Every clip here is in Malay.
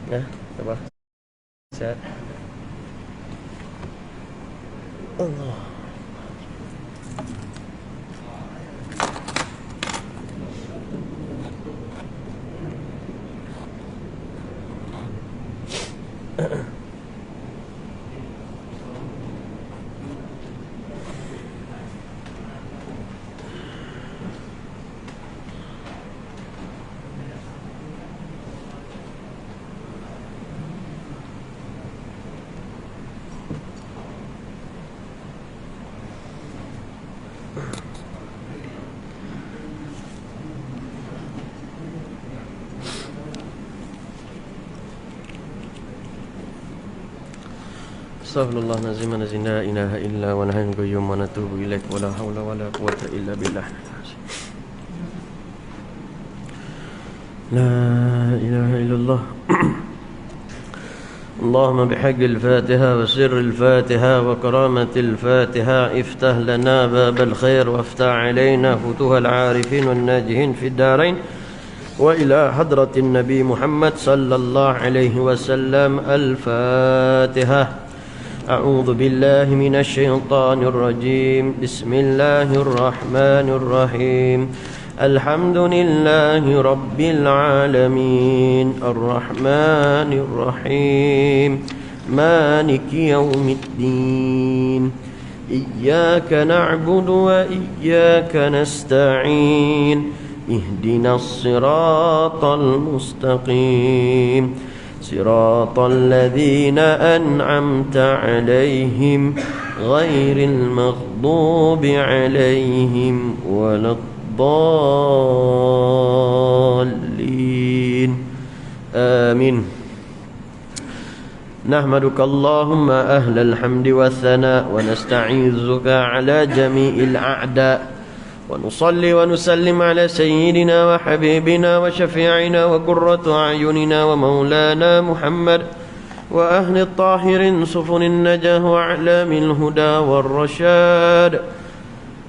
Ya, apa? Sehat. Allah. Astaghfirullah nazim nazim la ilaha illa wa nahnu qayyum wa natubu ilaik wa la hawla wa la quwwata illa billah. La ilaha illallah. اللهم بحق الفاتحة وسر الفاتحة وكرامة الفاتحة افتح لنا باب الخير وافتح علينا فتوح العارفين والناجحين في الدارين وإلى حضرة النبي محمد صلى الله عليه وسلم. الفاتحة. أعوذ بالله من الشيطان الرجيم. بسم الله الرحمن الرحيم. الحمد لله رب العالمين الرحمن الرحيم مالك يوم الدين إياك نعبد وإياك نستعين اهدنا الصراط المستقيم صراط الذين أنعمت عليهم غير المغضوب عليهم ولا الضالين آمين. نحمدك اللهم أهل الحمد والثناء ونستعيذك على جميع الأعداء ونصلي ونسلم على سيدنا وحبيبنا وشفيعنا وقرة أعيننا ومولانا محمد وأهل الطاهرين سفن النجاة وأعلام الهدى والرشاد.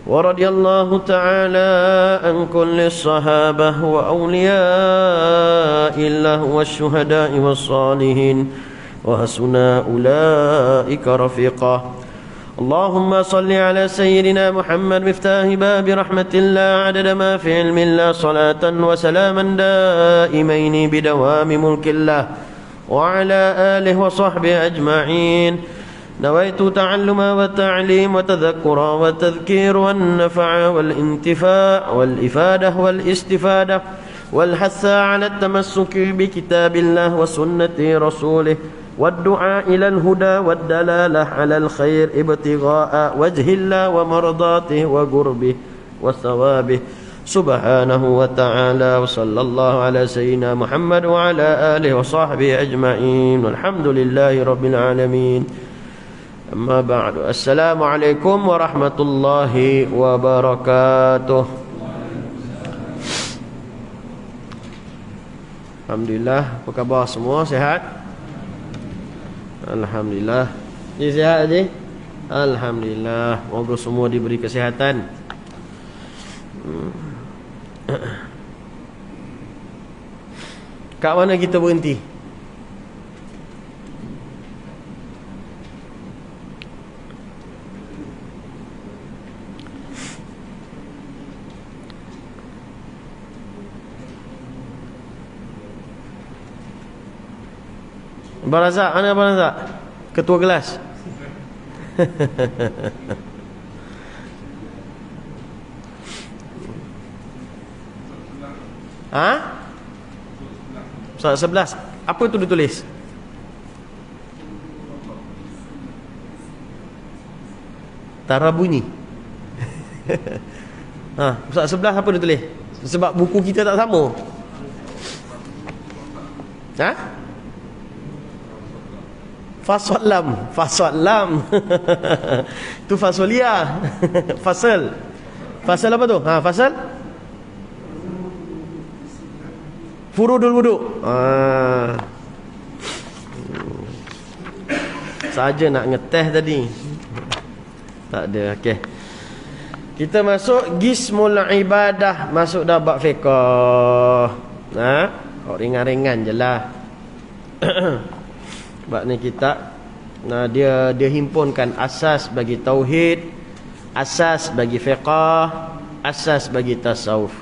ورضي الله تعالى عن كل الصحابة وأولياء الله والشهداء والصالحين وحسن أولئك رفيقا. اللهم صل على سيدنا محمد مفتاح باب رحمة الله عدد ما في علم الله صلاة وسلاما دائمين بدوام ملك الله وعلى آله وصحبه أجمعين. نويت تعلم والتعليم وتذكر والتذكير والنفع والانتفاع والإفادة والاستفادة والحث على التمسك بكتاب الله وسنة رسوله والدعاء إلى الهدى والدلالة على الخير ابتغاء وجه الله ومرضاته وقربه وثوابه سبحانه وتعالى. وصلى الله على سيدنا محمد وعلى آله وصحبه أجمعين والحمد لله رب العالمين. أما بعد. السلام عليكم ورحمة الله وبركاته. Alhamdulillah, apa khabar semua? Sihat? Alhamdulillah. Ji sihat je? Alhamdulillah. Moga semua diberi kesihatan. Kat mana kita berhenti? Abang Razak, mana Abang Razak? Ketua kelas. Ha? Soal 11. Apa itu ditulis? Tara bunyi. Ha, soal 11 apa ditulis? Sebab buku kita tak sama. Ha? Fasolam, fasolam. Itu fasolia. Fasal. Fasal apa tu? Ha, fasal furudul wudu. Saja nak ngeteh tadi. Tak ada. Okey. Kita masuk Gismul Ibadah, masuk dah bab fiqh. Ha? Ringan-ringan je lah. Sebab ni kitab, nah, dia himpunkan asas bagi tauhid, asas bagi fiqah, asas bagi tasawuf.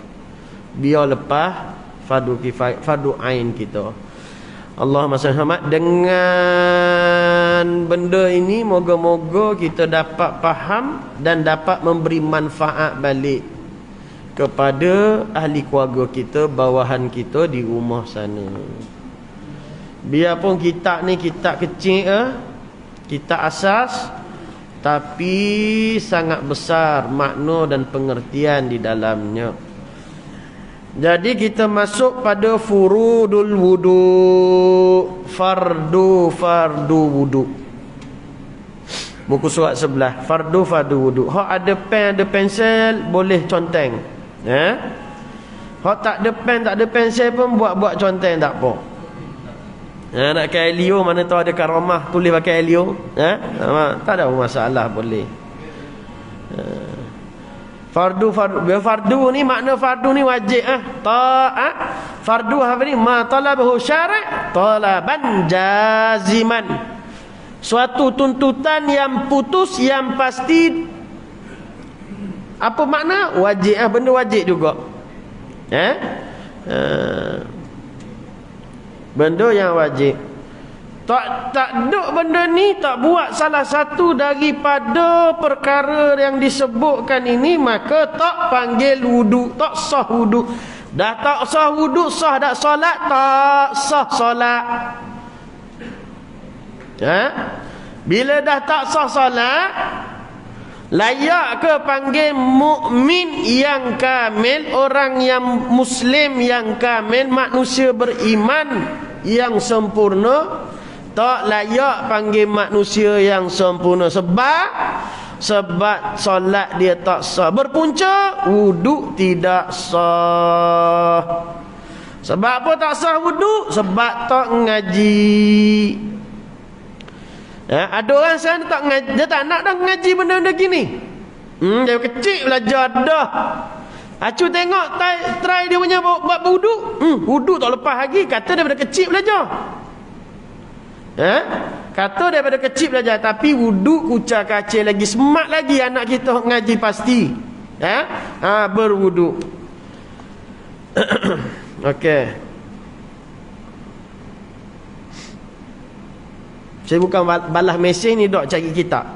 Biar lepas fardu kifayah, fardu ain kita. Allahumma salli Muhammad. Dengan benda ini moga-moga kita dapat faham dan dapat memberi manfaat balik kepada ahli keluarga kita, bawahan kita di rumah sana. Biarpun kitab ni kitab kecil, kitab asas, tapi sangat besar makna dan pengertian di dalamnya. Jadi kita masuk pada furudul wudu, fardu wudu. Buku surat sebelah, fardu wudu. Hak ada pen, ada pensel, boleh conteng. Hak tak ada pen, tak ada pensel pun buat conteng tak apa. Nak pakai Helio, mana tahu ada karamah tulis pakai Helio, tak ada masalah, boleh. Fardu ni, makna fardu ni wajib. Ta'at fardu apa ni? Ma talabahu syara' talaban jaziman. Suatu tuntutan yang putus, yang pasti. Apa makna? Wajib. Benda wajib juga. Benda yang wajib. Tak duk benda ni, tak buat salah satu daripada perkara yang disebutkan ini, maka tak panggil wudu, tak sah wudu. Dah tak sah wudu, sah tak solat? Tak sah solat. Bila dah tak sah solat, layak ke panggil mukmin yang kamil, orang yang muslim yang kamil, manusia beriman yang sempurna? Tak layak panggil manusia yang sempurna. Sebab solat dia tak sah. Berpunca wudu tidak sah. Sebab apa tak sah wudu? Sebab tak ngaji. Ada orang sana tak ngaji, dia tak nak dah ngaji benda-benda gini. Dia kecil belajar dah. Acu tengok try dia punya buat wudu. Wudu tak lepas lagi, kata daripada kecil belajar. Kata daripada kecil belajar, tapi wudu kucar kacir lagi, smart lagi anak kita ngaji pasti. Berwudu. Okey. Saya bukan balas mesej ni, dok cari kitab.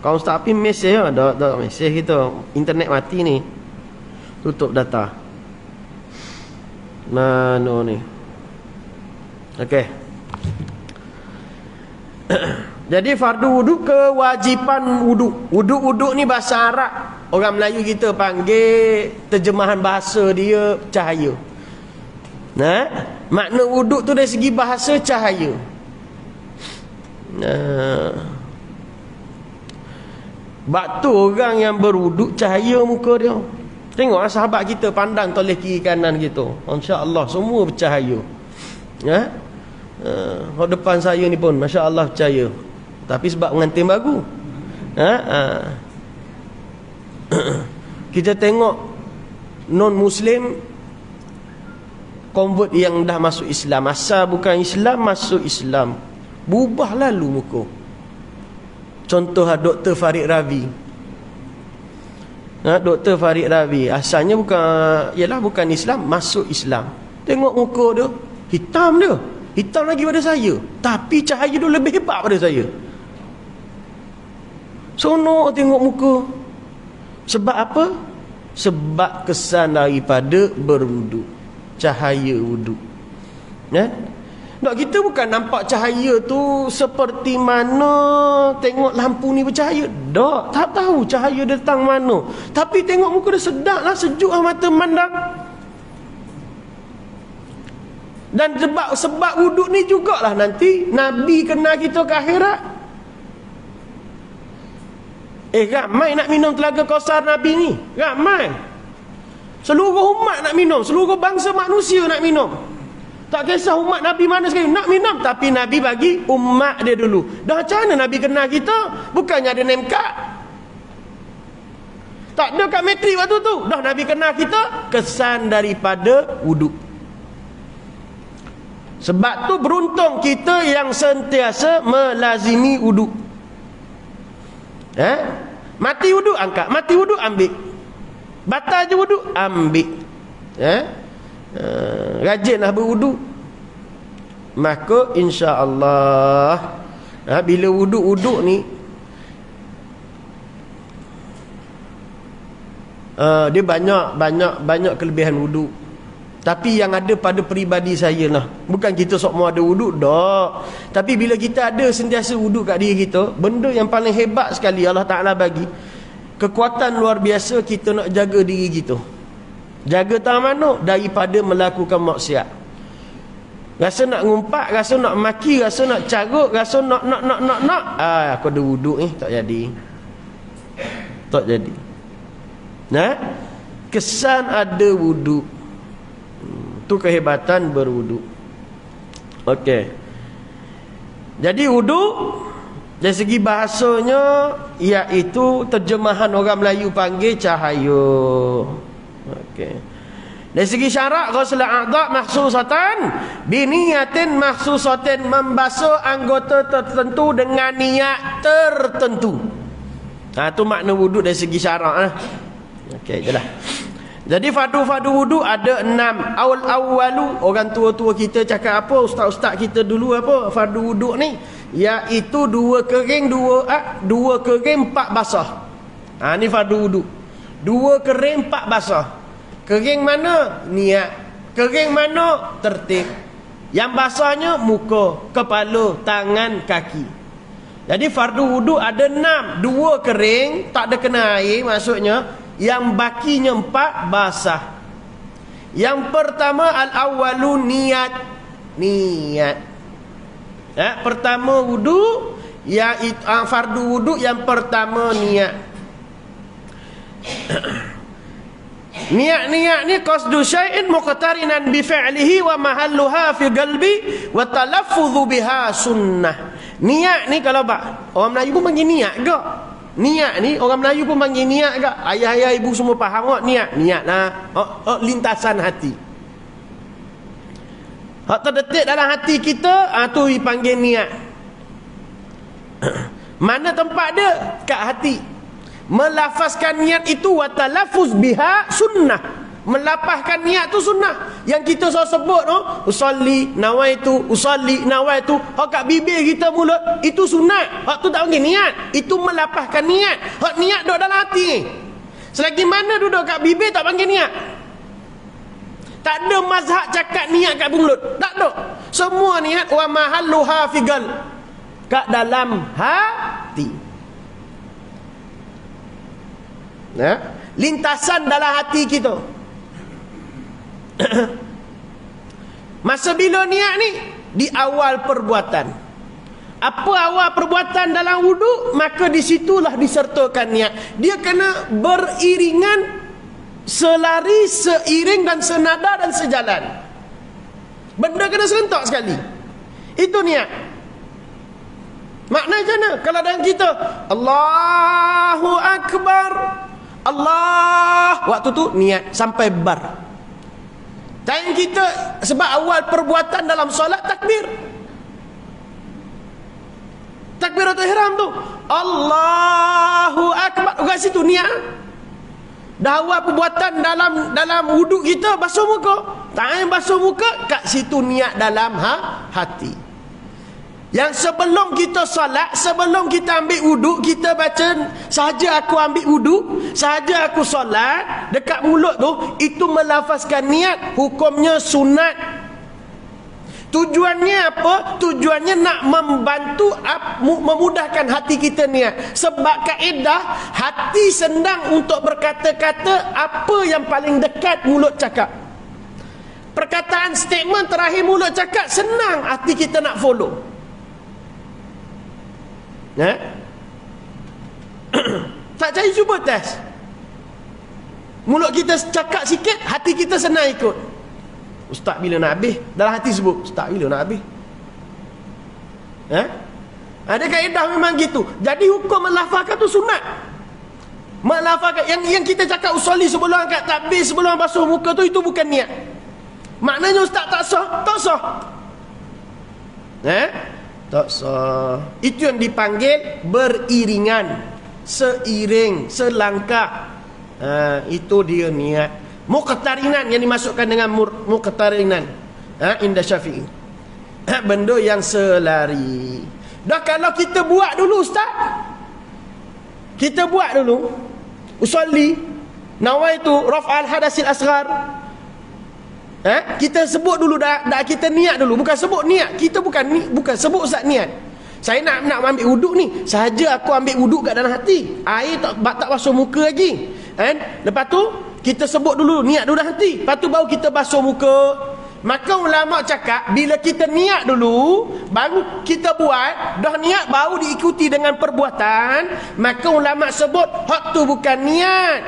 Kau ustaz Apim mesej dok mesej kita. Internet mati ni. Tutup data. Mana ni? Okey. Jadi fardu wudu, kewajipan wudu. Wudu ni bahasa Arab. Orang Melayu kita panggil, terjemahan bahasa dia cahaya. Makna wudu tu dari segi bahasa cahaya. Batu orang yang berwudu, cahaya muka dia. Tengok sahabat kita pandang toleh kiri kanan gitu, masya-Allah semua bercahaya. Depan saya ni pun masya-Allah bercahaya. Tapi sebab pengantin baru. Kita tengok non muslim convert yang dah masuk Islam, asal bukan Islam masuk Islam, berubah lalu muka. Contoh Dr. Farid Ravi. Dr. Farid Ravi asalnya bukan Islam, masuk Islam. Tengok muka dia, hitam dia. Hitam lagi pada saya, tapi cahaya dia lebih hebat pada saya. Sonok tengok muka. Sebab apa? Sebab kesan daripada berwudu, cahaya wudu. Kita bukan nampak cahaya tu seperti mana tengok lampu ni bercahaya. Tak tahu cahaya datang mana. Tapi tengok muka dia sedap lah, sejuk lah mata memandang. Dan sebab wudu ni jugalah nanti Nabi kenal kita ke akhirat. Ramai nak minum telaga Kausar Nabi ni. Ramai. Seluruh umat nak minum, seluruh bangsa manusia nak minum. Tak kisah umat Nabi mana sekali nak minum, tapi Nabi bagi umat dia dulu. Dah macam mana Nabi kenal kita? Bukannya ada name card. Tak ada kat matrik waktu tu. Dah Nabi kenal kita, kesan daripada wudu. Sebab tu beruntung kita yang sentiasa melazimi wudu. Mati wudu angkat, mati wudu ambil. Batal je wudu ambil. Rajinlah berwudu. Maka insya-Allah bila wudu ni dia banyak kelebihan wudu. Tapi yang ada pada peribadi saya lah, bukan kita semua ada wudu dak. Tapi bila kita ada sentiasa wudu kat diri kita, benda yang paling hebat sekali Allah Taala bagi kekuatan luar biasa kita nak jaga diri kita. Jaga tak mana? Daripada melakukan maksiat. Rasa nak ngumpat, rasa nak maki, rasa nak carut, rasa nak aku ada wudu ni, tak jadi. Tak jadi. Kesan ada wudu. Tu kehebatan berwudu. Okey. Jadi wudu dari segi bahasanya iaitu terjemahan orang Melayu panggil cahaya. Okey. Dari segi syarak ghusl a'dha mahsusatan biniyatin mahsusatin, membasuh anggota tertentu dengan niat tertentu. Tu makna wudu dari segi syarak. Okey, jelah. Jadi fardu wudu ada 6. Awalu, orang tua-tua kita cakap apa, ustaz-ustaz kita dulu apa fardu wudu ni, iaitu 2 kering 4 basah. Ni fardu wudu. 2 kering 4 basah. Kering mana? Niat. Kering mana? Tertib. Yang basahnya muka, kepala, tangan, kaki. Jadi fardu wudu ada 6. 2 kering, tak ada kena air maksudnya. Yang bakinya 4 basah. Yang pertama al-awwalu niat. Pertama wudu, iaitu fardu wudu yang pertama niat. Niat ni qasdu syai'in muqtarinan bi fi'lihi wa mahalluha fi qalbi wa talaffudhu biha sunnah. Niat ni kalau orang Melayu pun panggil niat ke? Niat ni orang Melayu pun panggil niat ke? Ayah-ayah ibu semua faham tak niat? Niat lah. Lintasan hati. Hak terdetik dalam hati kita, tu dipanggil niat. Mana tempat dia? Kat hati. Melafazkan niat itu wa talaffuz biha sunnah. Melapahkan niat tu sunnah. Yang kita selalu sebut usolli nawaitu. Hak kat bibir kita mulut itu sunat. Hak tu tak panggil niat. Itu melapahkan niat. Hak niat duduk dalam hati. Selagi mana duduk kat bibir tak panggil niat. Tak ada mazhab cakap niat kat mulut. Tak ada. Semua niat wa mahalluha fi qalb. Kat dalam hati. Lintasan dalam hati kita. Masa bila niat ni? Di awal perbuatan. Apa awal perbuatan dalam wudu? Maka disitulah disertakan niat. Dia kena beriringan, selari, seiring dan senada dan sejalan. Benda kena serentak sekali. Itu niat. Maknanya macam mana? Kalau dalam kita Allahu Akbar, Allah, waktu tu niat sampai bar. Time kita sebab awal perbuatan dalam solat takbir. Takbiratul ihram tu Allahu Akbar. Kat situ niat. Dah awal perbuatan dalam wuduk kita basuh muka. Tangan basuh muka, kat situ niat dalam hati. Yang sebelum kita solat, sebelum kita ambil wuduk, kita baca sahaja aku ambil wuduk, sahaja aku solat, dekat mulut tu itu melafazkan niat, hukumnya sunat. Tujuannya apa? Tujuannya nak membantu, memudahkan hati kita niat. Sebab kaedah hati senang untuk berkata-kata apa yang paling dekat mulut cakap. Perkataan statement terakhir mulut cakap senang hati kita nak follow. Tak cari cuba test. Mulut kita cakap sikit, hati kita senang ikut. Ustaz bila nak habis? Dalam hati sebut ustaz bila nak habis? Ada kaedah memang gitu. Jadi hukum melafazkan tu sunat. Melafazkan yang kita cakap usolli sebelum angkat takbir, sebelum basuh muka tu, itu bukan niat. Maknanya ustaz tak sah, tak sah. Tak sah. Itu yang dipanggil beriringan, seiring, selangkah. Itu dia niat. Muqtarinan yang dimasukkan dengan muqtarinan, inda Syafi'i, benda yang selari. Dah kalau kita buat dulu ustaz, kita buat dulu usolli nawaitu raf'al hadasil asghar, kita sebut dulu dah, kita niat dulu, bukan sebut niat. Kita bukan sebut ustaz niat. Saya nak ambil wuduk ni, sahaja aku ambil wuduk kat dalam hati, air tak basuh muka lagi, kan? Lepas tu kita sebut dulu niat dulu dalam hati, lepas tu baru kita basuh muka. Maka ulama cakap bila kita niat dulu baru kita buat, dah niat baru diikuti dengan perbuatan, maka ulama sebut hak tu bukan niat,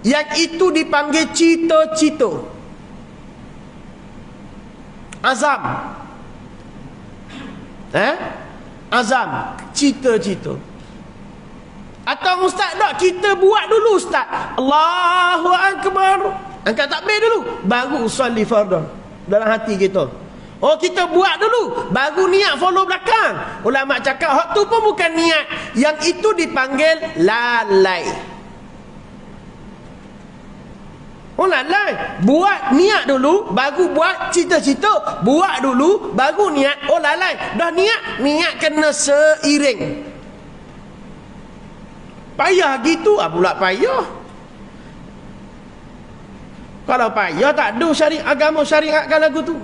yang itu dipanggil cita-cita, azam. Azam, cita-cita. Atau ustaz tak, kita buat dulu ustaz, Allahu Akbar, angkat takbir dulu, baru usolli fardhu dalam hati kita. Oh, kita buat dulu baru niat follow belakang. Ulama cakap hak tu pun bukan niat, yang itu dipanggil lalai. Oh, lalai. Buat niat dulu baru buat cita-cita, buat dulu baru niat. Oh, lalai. Dah niat kena seiring. Payah gitu, pula payah. Kalau payah tak ada agama syariatkan lagu tu.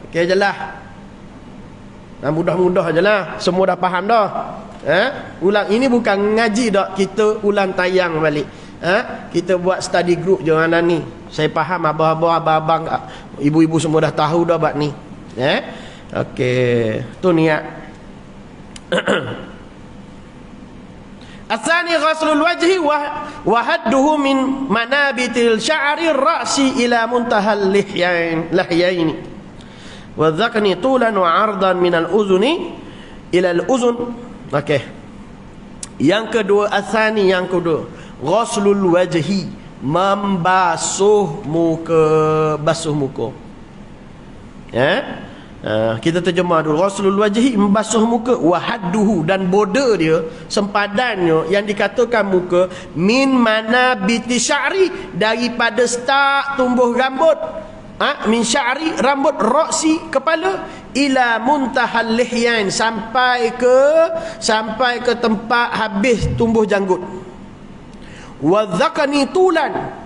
Okey je lah. Mudah-mudah je lah, semua dah faham dah. Ulang ini bukan ngaji dak, kita ulang tayang balik. Kita buat study group je mana ni. Saya faham abang-abang, ibu-ibu semua dah tahu dah bab ni. Okey, tu niat. Asani ghaslul wajhi wa hadduhu min manabitil sya'ri ra'si ila muntahal lihyain wa dhaqni tulan wa 'ardan min al-uzuni ila al-uzun. Okey. Yang kedua, asani yang kedua, ghaslul wajhi, membasuh muka, basuh muka. Kita terjemah dulu. Ghaslul wajhi, membasuh muka, wa hadduhu, dan border dia, sempadannya yang dikatakan muka, min manabiti sya'ri, daripada start tumbuh rambut, min sya'ri, rambut, ra'si, kepala, ila muntahal lihyain, sampai ke tempat habis tumbuh janggut. Wa dhaqani tulan,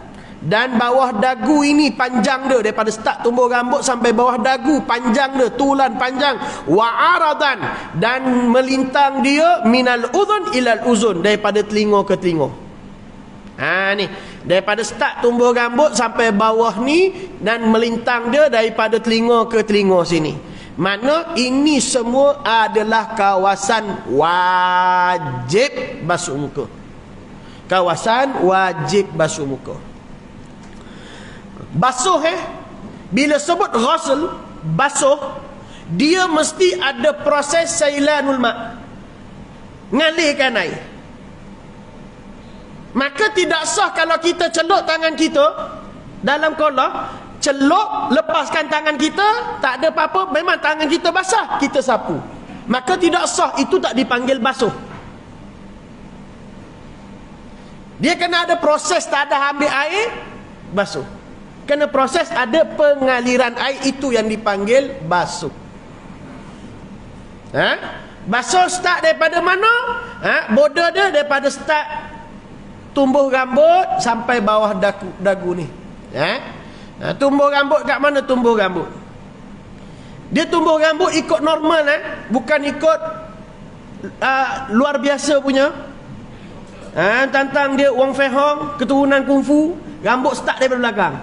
dan bawah dagu ini panjang dia, daripada start tumbuh rambut sampai bawah dagu panjang dia, tulan panjang. Wa aradan, dan melintang dia, minal udhun ilal uzun, daripada telinga ke telinga. Ni daripada start tumbuh rambut sampai bawah ni, dan melintang dia daripada telinga ke telinga sini. Mana ini semua adalah kawasan wajib basuh muka. Kawasan wajib basuh muka. Basuh bila sebut ghusl, basuh, dia mesti ada proses sailanul ma', ngalirkan air. Maka tidak sah kalau kita celup tangan kita dalam kolah, celup, lepaskan tangan kita, tak ada apa-apa, memang tangan kita basah, kita sapu, maka tidak sah, itu tak dipanggil basuh. Dia kena ada proses, tak ada ambil air, basuh. Kena proses, ada pengaliran air, itu yang dipanggil basuh. Basuh start daripada mana? Border dia daripada start tumbuh rambut sampai bawah dagu ni. Tumbuh rambut kat mana tumbuh rambut? Dia tumbuh rambut ikut normal, bukan ikut luar biasa punya. Tantang dia Wong Fei Hong, keturunan kungfu, rambut start daripada belakang.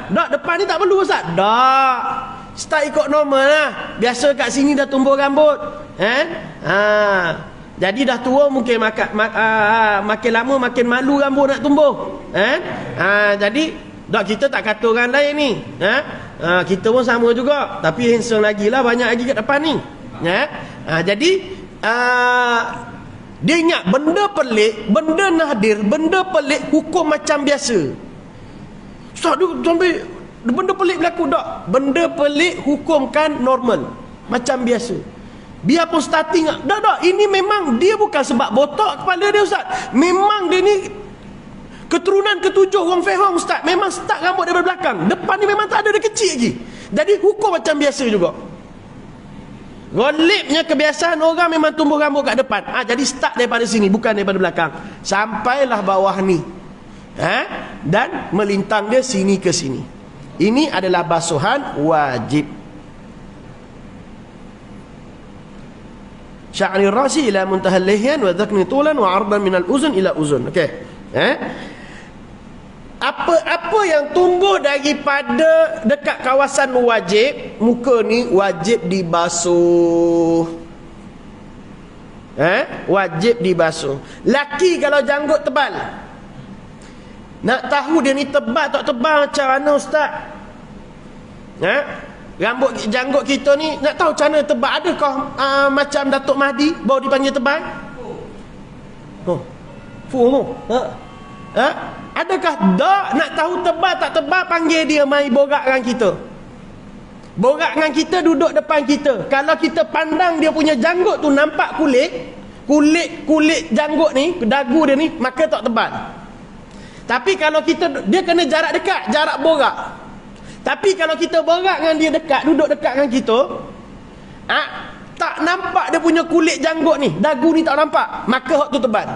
Tak, depan ni tak perlu ustaz. Tak, start ikut normal lah. Biasa kat sini dah tumbuh rambut. Jadi dah tua mungkin makin lama makin malu rambut nak tumbuh. Jadi tak, kita tak kata orang lain ni. Kita pun sama juga, tapi handsome lagi lah, banyak lagi kat depan ni. Jadi dia ingat benda pelik, benda nadir, benda pelik, hukum macam biasa. Ustaz tu sampai benda pelik berlaku tak? Benda pelik hukumkan normal, macam biasa. Biarpun starting tak, ini memang dia bukan sebab botak kepala dia Ustaz. Memang dia ni keturunan ketujuh Wong Fei Hong Ustaz. Memang start rambut daripada belakang. Depan ni memang tak ada, dia kecil lagi. Jadi hukum macam biasa juga. Ghalibnya kebiasaan orang memang tumbuh rambut kat depan. Jadi start daripada sini, bukan daripada belakang. Sampailah bawah ni. Dan melintang dia sini ke sini. Ini adalah basuhan wajib. Sya'ri rasi ila muntahal lihyan wa dhakni tulan wa ardan minal uzun ila uzun. Okey. Apa yang tumbuh daripada dekat kawasan wajib, muka ni wajib dibasuh. Wajib dibasuh. Laki kalau janggut tebal, nak tahu dia ni tebal tak tebal macam mana Ustaz? Rambut janggut kita ni nak tahu macam mana tebal. Adakah macam Datuk Mahdi baru dipanggil tebal? Adakah tak nak tahu tebal tak tebal, panggil dia mai borak dengan kita. Borak dengan kita, duduk depan kita. Kalau kita pandang dia punya janggut tu nampak kulit janggut ni, dagu dia ni, maka tak tebal. Tapi kalau dia kena jarak dekat, jarak borak. Tapi kalau kita borak dengan dia dekat, duduk dekat dengan kita, tak nampak dia punya kulit janggut ni, dagu ni tak nampak, maka hak tu tebal.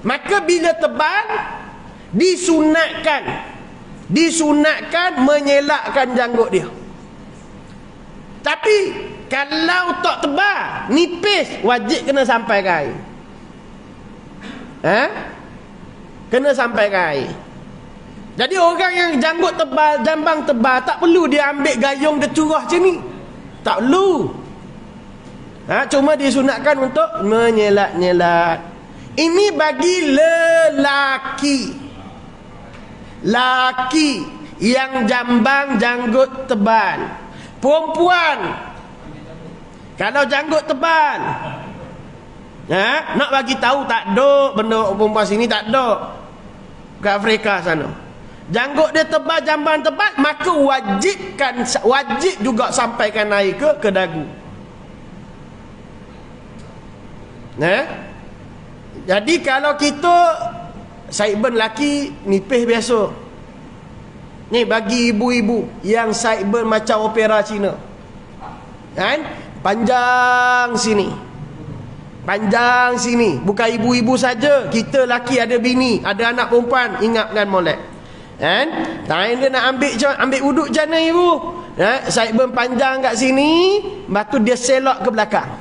Maka bila tebal, disunatkan menyelakkan janggut dia. Tapi kalau tak tebal, nipis, wajib kena sampai ke air. Kena sampai ke air. Jadi orang yang janggut tebal, jambang tebal, tak perlu dia ambil gayung dia curah macam ni. Tak perlu. Cuma disunatkan untuk menyelak-nyelak. Ini bagi lelaki. Laki yang jambang janggut tebal. Perempuan kalau janggut tebal, nak bagi tahu tak ada benda perempuan sini, tak ada. Kat Afrika sana janggut dia tebal, jambang tebal, maka wajib juga sampaikan air ke dagu. Jadi kalau kita sideburn laki nipis biasa, ni bagi ibu-ibu yang sideburn macam opera Cina, kan, panjang sini, panjang sini. Bukan ibu-ibu saja, kita laki ada bini, ada anak perempuan, ingatkan molek, kan? Tangan dia nak ambil wuduk jana ibu, sideburn panjang kat sini, lepas tu dia selak ke belakang.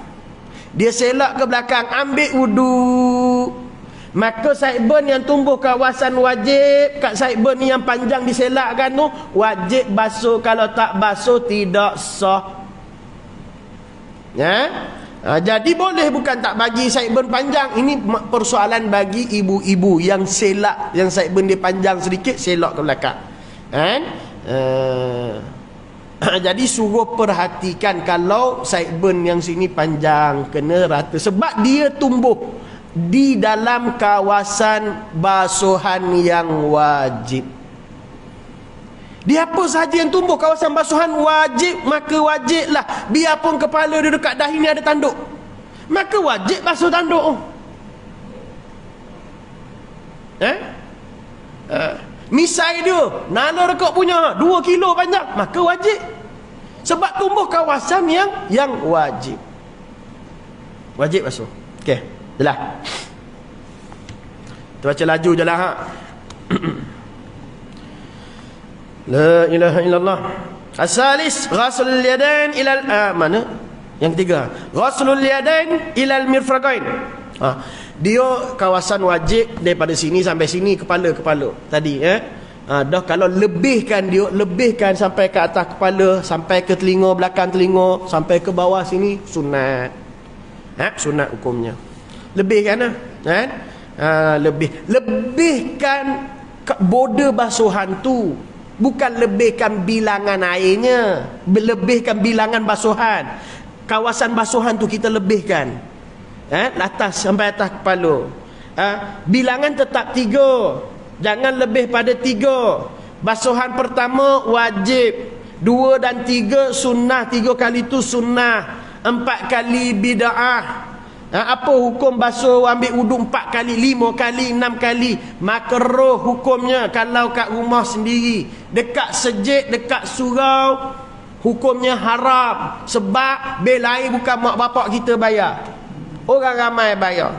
Dia selak ke belakang, ambil wuduk. Maka sideburn yang tumbuh kawasan wajib, kat sideburn ni yang panjang diselakkan tu, wajib basuh. Kalau tak basuh tidak sah. Jadi boleh bukan tak bagi sideburn panjang. Ini persoalan bagi ibu-ibu yang selak, yang sideburn dia panjang sedikit, selak ke belakang, kan? Jadi suruh perhatikan kalau sideburn yang sini panjang, kena rata. Sebab dia tumbuh di dalam kawasan basuhan yang wajib. Dia apa sahaja yang tumbuh kawasan basuhan wajib, maka wajiblah. Biarpun kepala dia dekat dahi ni ada tanduk, maka wajib basuh tanduk. Misai dia nala rekok punya 2 kilo panjang, maka wajib. Sebab tumbuh kawasan yang wajib. Wajib basuh. Okey, jelas. Kita baca laju je lah. La ilaha illallah. Asalis ghaslul yadain ilal mana? Yang ketiga, ghaslul yadain ilal mirfaqain. Dia kawasan wajib daripada sini sampai sini, kepala tadi, dah kalau lebihkan sampai ke atas kepala, sampai ke telinga, belakang telinga, sampai ke bawah sini, sunat. Sunat hukumnya. Lebihkan kan? Lebihkan border basuhan tu. Bukan lebihkan bilangan airnya, lebihkan bilangan basuhan. Kawasan basuhan tu kita lebihkan, atas sampai atas kepala. Bilangan tetap 3, jangan lebih pada 3. Basuhan pertama wajib, 2 dan 3 sunnah. 3 kali tu sunnah, 4 kali bid'ah. Apa hukum basuh ambil wudu 4 kali, 5 kali, 6 kali? Makruh hukumnya kalau kat rumah sendiri. Dekat sejid, dekat surau, hukumnya haram. Sebab bil air bukan mak bapak kita bayar, orang ramai bayar.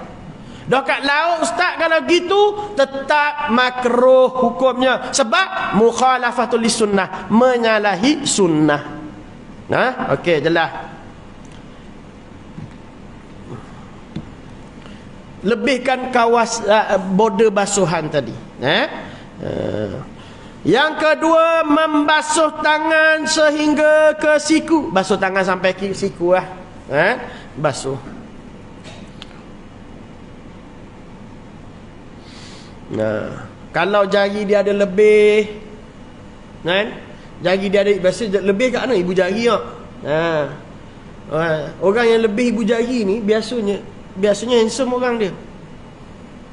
Dah kat laut ustaz, kalau gitu tetap makruh hukumnya. Sebab mukhalafatul sunnah, menyalahi sunnah. Okey, jelas. Lebihkan border basuhan tadi. Yang kedua, membasuh tangan sehingga ke siku. Basuh tangan sampai ke siku lah. Basuh. Kalau jari dia ada lebih, kan? Jari dia ada, biasa lebih kat mana? Ibu jari tak? Orang yang lebih ibu jari ni biasanya handsome orang dia.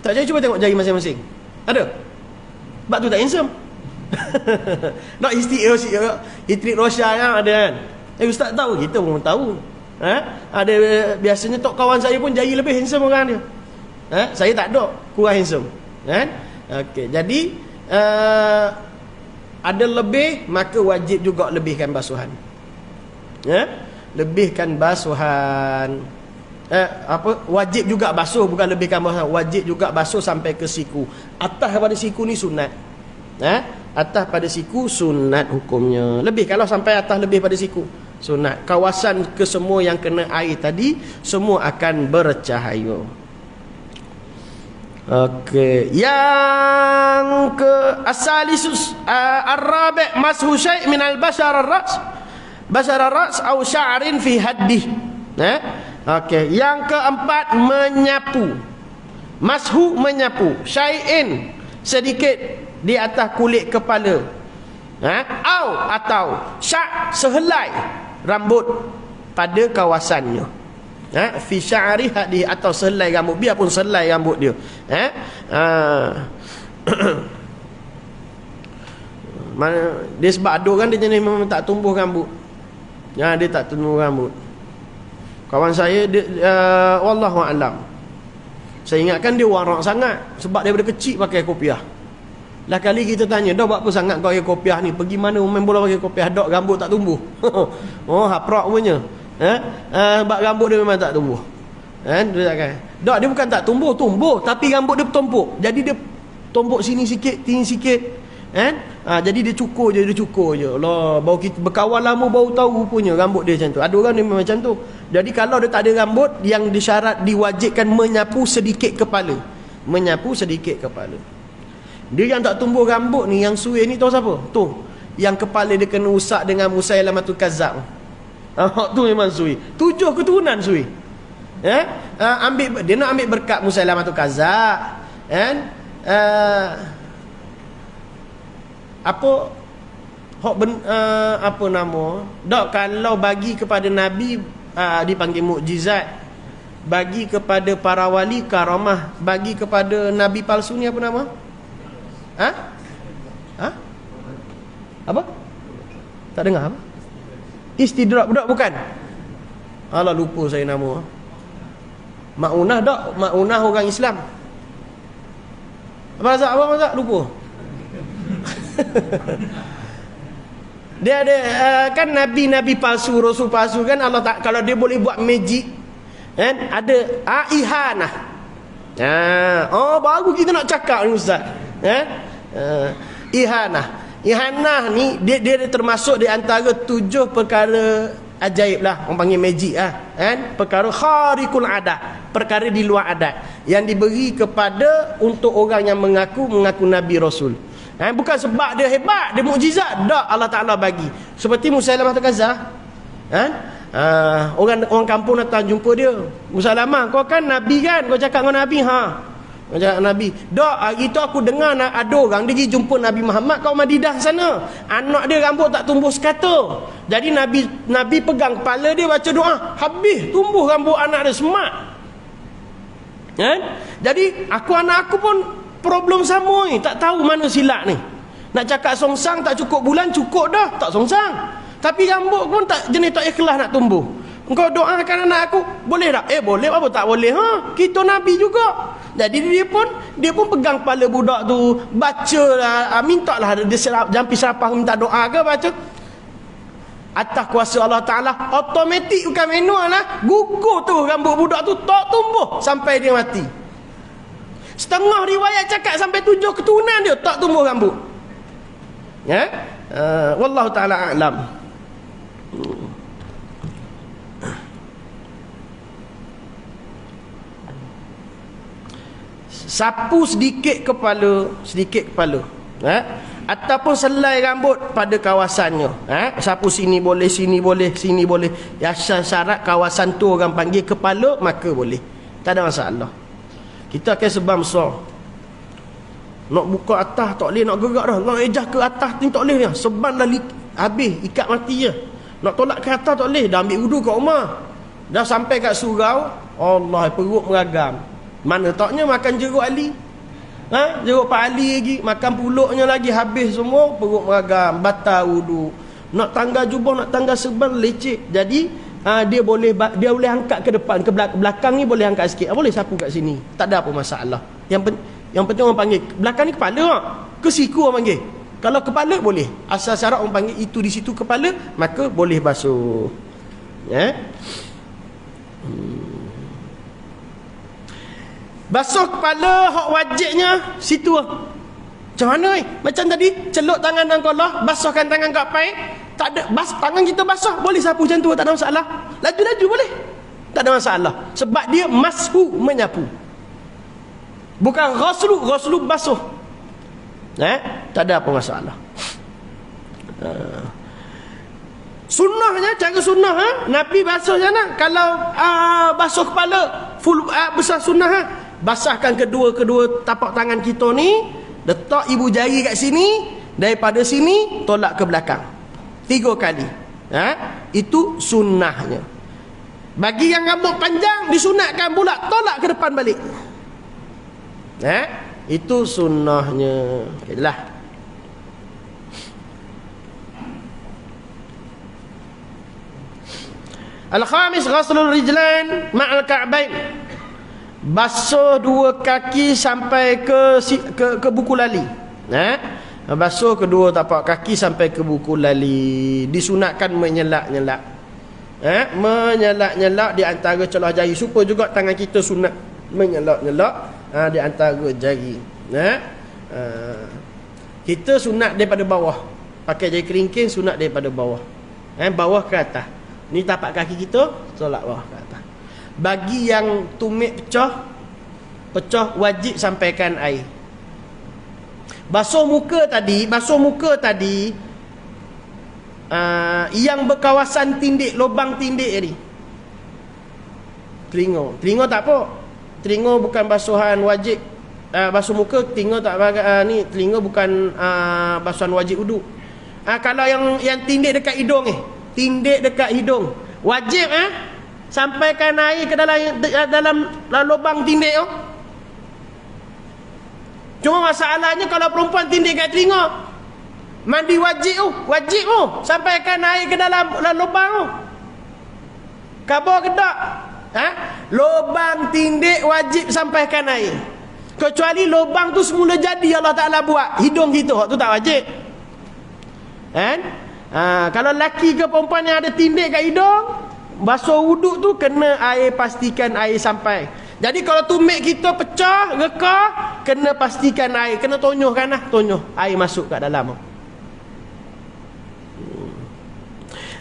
Tak, jadi cuba tengok jari masing-masing. Ada? Sebab tu tak handsome. Nak istri Rosya yang ada kan? Ustaz tahu, kita pun tahu. Ada biasanya tok kawan saya pun jari lebih handsome orang dia. Saya tak ada, kurang handsome. Kan? Okey, jadi ada lebih, maka wajib juga lebihkan basuhan. Lebihkan basuhan. Wajib juga basuh, bukan lebihkan basuhan. Wajib juga basuh sampai ke siku. Atas pada siku ni sunat. Atas pada siku sunat hukumnya. Lebih, kalau sampai atas lebih pada siku sunat. Kawasan kesemua yang kena air tadi semua akan bercahaya. Okey, yang ke asalisus ar-rabi' mashu syai' min al-bashar ar-ra's aw sya'rin fi haddih. Okey, yang keempat menyapu. Mashu menyapu, syai'in sedikit di atas kulit kepala. Atau sya' sehelai rambut pada kawasannya. Fi sya'ri hadi, atau selai rambut, biarpun selai rambut dia. Mana dia, sebab ada orang dia jenis memang tak tumbuh rambut. Dia tak tumbuh rambut. Kawan saya dia, wallahu a'lam, saya ingatkan dia warak sangat sebab daripada kecil pakai kopiah. Lah kali kita tanya, dah buat apa sangat kau pakai kopiah ni? Pergi mana main bola pakai kopiah? Dak, rambut tak tumbuh. Haprak punya. Sebab rambut dia memang tak tumbuh. Dia bukan tak tumbuh, tapi rambut dia bertumpuk. Jadi dia tumpuk sini sikit, sini sikit. Jadi dia cukur je. Allah, baru kita berkawan lama baru tahu rupanya rambut dia macam tu. Ada orang dia memang macam tu. Jadi kalau dia tak ada rambut, yang disyarat diwajibkan menyapu sedikit kepala. Menyapu sedikit kepala. Dia yang tak tumbuh rambut ni, yang suih ni, tahu siapa? Tu, yang kepala dia kena usak dengan Musailamatul Kazzab. Tu memang sui. 7 keturunan sui. Dia nak ambil berkat Musailamatul Kazzab. Apa nama? Dak, kalau bagi kepada Nabi dipanggil mukjizat. Bagi kepada para wali karamah. Bagi kepada Nabi palsu ni apa nama? Apa? Tak dengar apa? Istidrak, bukan? Alah, lupa saya nama. Ma'unah tak? Ma'unah orang Islam. Apa mazhab? Lupa. Dia ada kan nabi-nabi palsu, rasul palsu kan, Allah tak, kalau dia boleh buat magic kan, ada ihanah. Baru kita nak cakap ni ustaz. Ihanah ni dia termasuk di antara 7 perkara ajaib lah, orang panggil magic kan, perkara khariqul adat, perkara di luar adat yang diberi kepada untuk orang yang mengaku nabi rasul. Bukan sebab dia hebat, dia mukjizat, tak, Allah Taala bagi. Seperti Musailamah Al-Kazzab. Orang kampung datang jumpa dia. Musailamah, kau kan nabi kan? Kau cakap dengan nabi, kau cakap nabi. Tak, hari tu aku dengar ada orang dia pergi jumpa Nabi Muhammad kat Madidah sana. Anak dia rambut tak tumbuh sekata. Jadi nabi pegang kepala dia, baca doa, habis tumbuh rambut anak dia semak. Jadi anak aku pun problem sama ni, tak tahu mana silap ni. Nak cakap songsang tak cukup bulan, cukup dah, tak songsang. Tapi rambut pun tak jenis tak ikhlas nak tumbuh. Engkau doakan anak aku, boleh tak? Boleh, apa tak boleh? Kita Nabi juga. Jadi dia pun pegang kepala budak tu, bacalah, mintalah dia jampi serapah minta doa ke baca. Atas kuasa Allah Ta'ala, automatik bukan manual lah, gugur tu rambut budak tu tak tumbuh sampai dia mati. Setengah riwayat cakap sampai 7 keturunan dia tak tumbuh rambut. Ya, wallahu ta'ala a'lam. Sapu sedikit kepala, ataupun selai rambut pada kawasannya. Sapu sini boleh, sini boleh, sini boleh. Ya, syarat kawasan tu orang panggil kepala, maka boleh, tak ada masalah. Kita akan sebab besar. Nak buka atas tak boleh, nak gerak dah, nak ejah ke atas ni tak boleh dah. Seban dah habis, ikat mati je. Nak tolak ke atas tak boleh, dah ambil wudu kat rumah, dah sampai kat surau, Allah, perut meragam. Mana taknya makan jeruk ali, jeruk Pak Ali lagi, makan puluknya lagi, habis semua, perut meragam, batal wudu. Nak tangga jubah, nak tangga serban, leceh. Jadi dia boleh angkat ke depan, ke belakang ni boleh angkat sikit, boleh sapu kat sini, tak ada apa masalah. Yang penting orang panggil belakang ni kepala tak? Ke siku orang panggil. Kalau kepala boleh, asal syarat orang panggil itu di situ kepala, maka boleh basuh. Basuh kepala hak wajibnya situ. Macam mana Macam tadi celuk tangan dalam kolah, basuhkan tangan kat pai, tak ada tangan kita basah, boleh sapu macam tu, tak ada masalah. Laju-laju boleh, tak ada masalah. Sebab dia mashu, menyapu. Bukan ghuslu basuh. Tak ada apa masalah. Sunnahnya, cara sunnah Nabi basuh macam mana? Kalau basuh kepala full besar sunnah, basahkan kedua tapak tangan kita ni, letak ibu jari kat sini, daripada sini tolak ke belakang 3 kali. Itu sunnahnya. Bagi yang rambut panjang, disunatkan pula tolak ke depan balik. Itu sunnahnya. Okeylah. Al-khamis ghaslul rijlain ma'al ka'bain. Basuh 2 kaki sampai ke buku lali. Basuh kedua tapak kaki sampai ke buku lali. Disunatkan menyelak-nyelak. Menyelak-nyelak di antara celah jari. Supaya juga tangan kita sunat menyelak-nyelak di antara jari. Kita sunat daripada bawah. Pakai jari kelingking sunat daripada bawah. Bawah ke atas. Ni tapak kaki kita, tolak bawah ke atas. Bagi yang tumit pecah wajib sampaikan air. Basuh muka tadi yang berkawasan tindik, lubang tindik ni. Telinga tak apa. Telinga bukan basuhan wajib. Basuh muka, telinga tak ni, telinga bukan basuhan wajib wudu. Kalau yang tindik dekat hidung ni, tindik dekat hidung, wajib sampaikan air ke dalam lubang tindik tu. Cuma masalahnya kalau perempuan tindik kat telinga, mandi wajib tu, sampaikan air ke dalam lubang tu. Khabar ke tak? Lubang tindik wajib sampaikan air. Kecuali lubang tu semula jadi Allah Ta'ala buat, hidung kita tu tak wajib. Kalau lelaki ke perempuan yang ada tindik kat hidung, basuh wuduk tu kena air, pastikan air sampai. Jadi kalau tumit kita pecah, rekah, kena pastikan air, kena tonyohkan tonyoh air masuk kat dalam.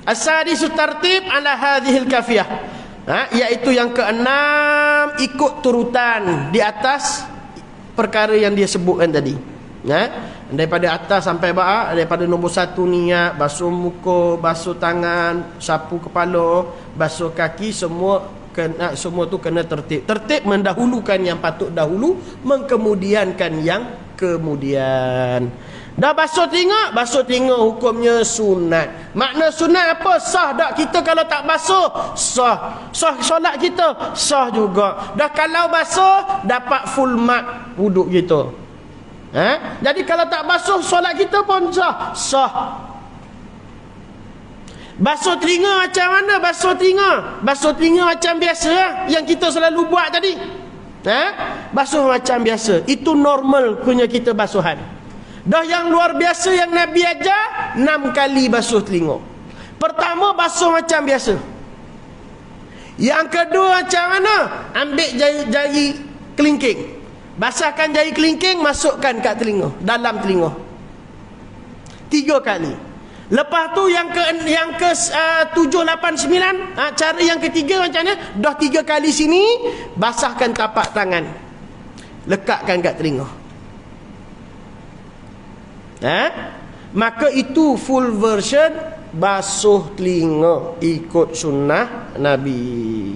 As-sadisu tartib ala hadhil kafiyah, iaitu yang keenam, ikut turutan di atas perkara yang dia sebutkan tadi. Daripada atas sampai bawah, daripada nombor 1 niat, basuh muka, basuh tangan, sapu kepala, basuh kaki, semua tu kena tertib. Tertib mendahulukan yang patut dahulu, mengkemudiankan yang kemudian. Dah basuh telinga hukumnya sunat. Makna sunat apa? Sah tak kita kalau tak basuh? Sah solat kita, sah juga. Dah kalau basuh, dapat full mark wuduk kita. Jadi kalau tak basuh, solat kita pun sah. Sah. Basuh telinga macam mana? Basuh telinga. Basuh telinga macam biasa lah, yang kita selalu buat tadi. Basuh macam biasa. Itu normal punya kita basuhan. Dah yang luar biasa yang Nabi ajar, 6 kali basuh telinga. Pertama, basuh macam biasa. Yang kedua macam mana? Ambil jari kelingking. Basahkan jari kelingking, masukkan kat telinga, dalam telinga. 3 kali. Lepas tu yang ke 7, 8, 9, cara yang ketiga macam mana? Dah 3 kali sini, basahkan tapak tangan, lekatkan kat telinga. Maka itu full version basuh telinga ikut sunnah Nabi.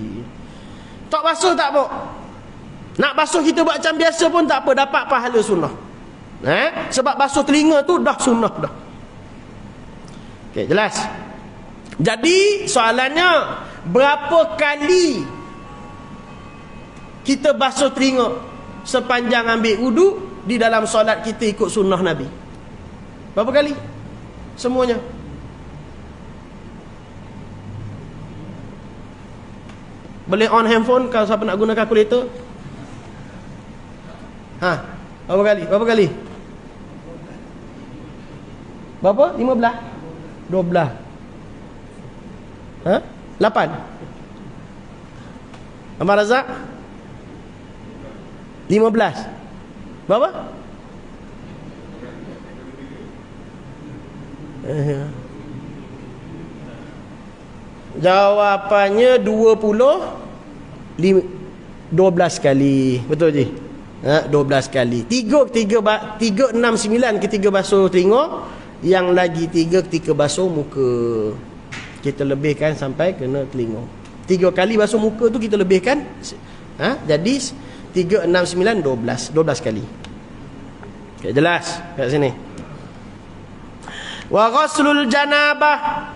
Tak basuh tak apa. Nak basuh kita buat macam biasa pun tak apa, dapat pahala sunnah. Sebab basuh telinga tu dah sunnah dah. Okey, jelas. Jadi soalannya, berapa kali kita basuh telinga sepanjang ambil wudu di dalam solat kita ikut sunnah Nabi? Berapa kali? Semuanya. Boleh on handphone kalau siapa nak guna kalkulator. Berapa kali? Berapa kali? Berapa? 15? 12? 8? Abang Razak? 15? Berapa? Jawapannya 12 kali. Betul je? 12 kali. 3, 6, 9 ketika basuh telinga, yang lagi 3 ketika basuh muka. Kita lebihkan sampai kena telinga. 3 kali basuh muka tu kita lebihkan. Jadi 3, 6, 9, 12 kali. Okay, jelas kat sini. Wa ghuslul janabah,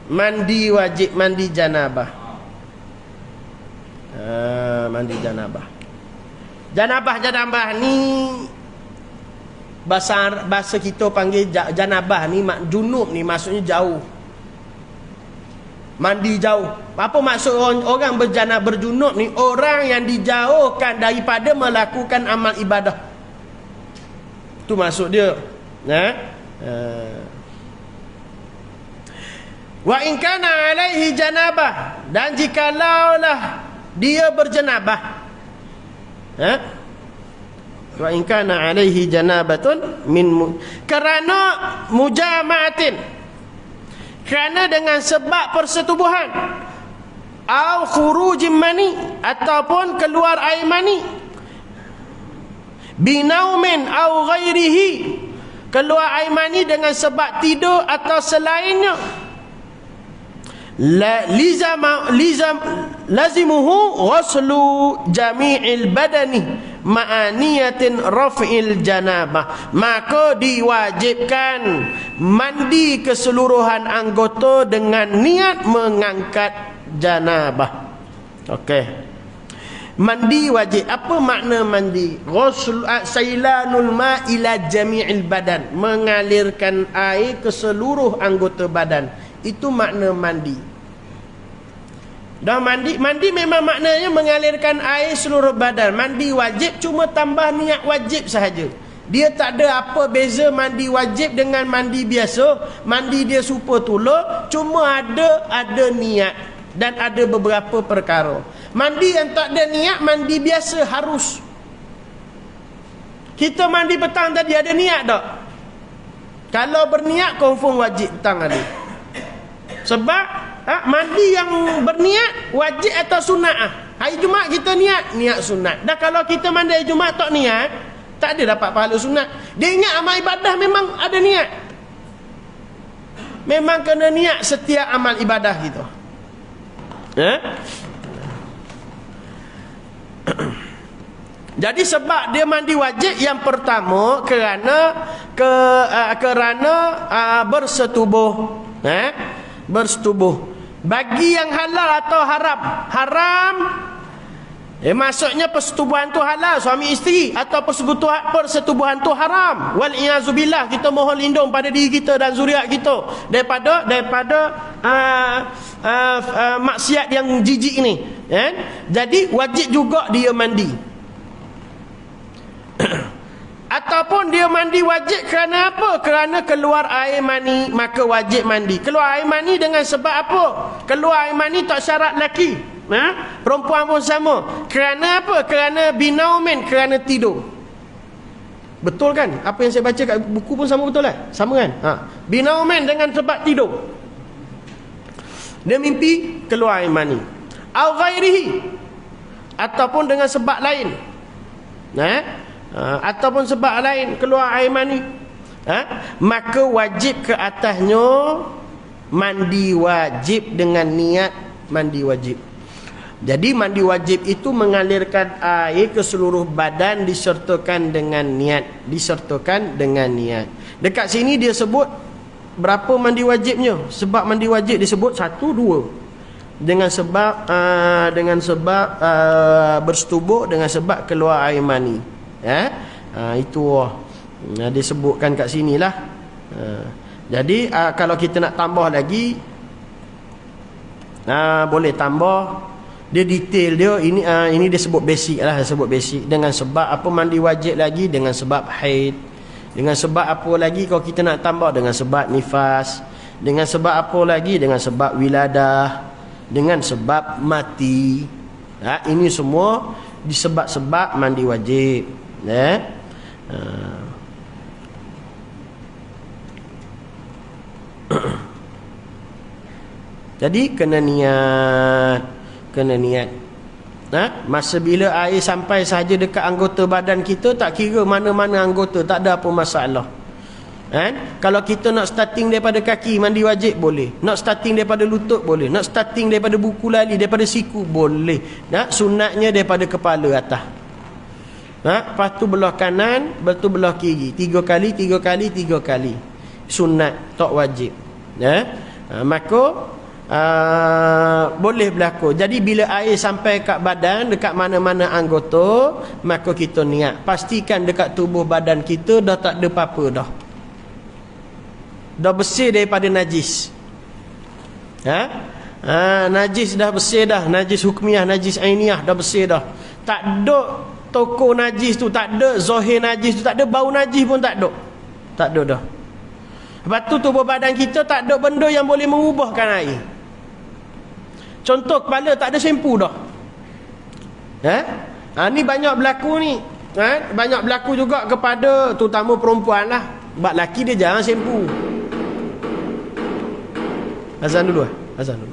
mandi wajib, mandi janabah. Mandi janabah. Janabah ni bahasa kita panggil janabah ni, junub ni maksudnya jauh. Mandi jauh. Apa maksud orang berjunub ni? Orang yang dijauhkan daripada melakukan amal ibadah. Tu maksud dia. Wa in kana alaihi janabah, dan jikalaulah dia berjanabah, wa in kana alaihi janabatun kerana mujama'atin, kerana dengan sebab persetubuhan, au khurujim mani, ataupun keluar air mani, binaumin au ghairihi, keluar air mani dengan sebab tidur atau selainnya, lazimuhu ghuslu jami'il badani ma'aniyatin raf'il janabah, maka diwajibkan mandi keseluruhan anggota dengan niat mengangkat janabah. Okey, mandi wajib. Apa makna mandi? Ghusl sailanul ma ila jami'il badan, mengalirkan air ke seluruh anggota badan. Itu makna mandi. Dah mandi memang maknanya mengalirkan air seluruh badan. Mandi wajib, cuma tambah niat wajib sahaja. Dia tak ada apa beza mandi wajib dengan mandi biasa. Mandi dia super tula, cuma ada niat dan ada beberapa perkara. Mandi yang tak ada niat, mandi biasa harus. Kita mandi petang tadi ada niat tak? Kalau berniat confirm wajib petang ada. Sebab mandi yang berniat wajib atau sunat. Hari Jumaat kita niat sunat. Dah kalau kita mandi hari Jumaat tak niat, tak ada dapat pahala sunat. Dia ingat amal ibadah memang ada niat. Memang kena niat setiap amal ibadah kita. Jadi sebab dia mandi wajib, yang pertama kerana bersetubuh. Bersetubuh. Bagi yang halal atau haram. Haram Maksudnya persetubuhan tu halal suami isteri, atau persetubuhan tu haram. Wal iazubillah, kita mohon lindung pada diri kita dan zuriat kita daripada maksiat yang jijik ni. Jadi wajib juga dia mandi. Ataupun dia mandi wajib kerana apa? Kerana keluar air mani, maka wajib mandi. Keluar air mani dengan sebab apa? Keluar air mani tak syarat lelaki. Perempuan pun sama. Kerana apa? Kerana binaumin, kerana tidur. Betul kan? Apa yang saya baca kat buku pun sama, betul kan? Sama kan? Binaumin dengan sebab tidur. Dia mimpi keluar air mani. Au ghairihi, ataupun dengan sebab lain. Ataupun sebab lain keluar air mani. Maka wajib ke atasnya mandi wajib dengan niat mandi wajib. Jadi mandi wajib itu mengalirkan air ke seluruh badan disertakan dengan niat. Disertakan dengan niat. Dekat sini dia sebut berapa mandi wajibnya. Sebab mandi wajib disebut 1, 2. Dengan sebab bersetubuh, dengan sebab keluar air mani. Itu disebutkan kat sinilah. Jadi kalau kita nak tambah lagi, boleh tambah. Dia detail dia ini dia sebut basic lah, sebut basic. Dengan sebab apa mandi wajib lagi? Dengan sebab haid. Dengan sebab apa lagi kalau kita nak tambah? Dengan sebab nifas. Dengan sebab apa lagi? Dengan sebab wiladah. Dengan sebab mati. Ini semua disebab-sebab mandi wajib. Jadi kena niat. Masa bila air sampai sahaja dekat anggota badan kita, tak kira mana-mana anggota, tak ada apa masalah. Kalau kita nak starting daripada kaki mandi wajib, boleh. Nak starting daripada lutut, boleh. Nak starting daripada buku lali, daripada siku, boleh. Sunatnya daripada kepala atas. Lepas tu belah kanan, lepas tu belah kiri. 3 kali, 3 kali, 3 kali. Sunat, tak wajib. Maka boleh berlaku. Jadi bila air sampai kat badan, dekat mana-mana anggota, maka kita niat. Pastikan dekat tubuh badan kita dah tak ada apa-apa dah. Dah bersih daripada najis. Najis dah bersih dah. Najis hukmiyah, najis ainiyah dah bersih dah. Tak ada toko najis tu, tak ada zahir najis tu, tak ada bau najis pun tak ada. Tak ada dah. Lepas tu tubuh badan kita tak ada benda yang boleh mengubahkan air. Contoh kepala tak ada sempu dah. Ni banyak berlaku ni. Banyak berlaku juga kepada terutama perempuan lah. Sebab lelaki dia jarang sempu. Azan dulu. Azan dulu.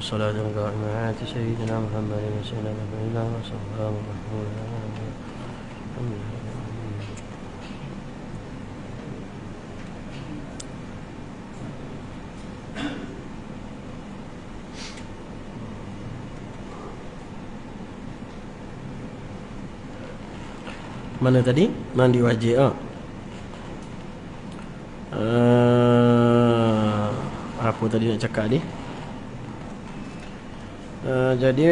والصلاة والقائمة على سيدنا محمد وسيدنا نبينا وصحبه محمود. Mana tadi? Mandi wajib. Apa tadi nak cakap ni? Jadi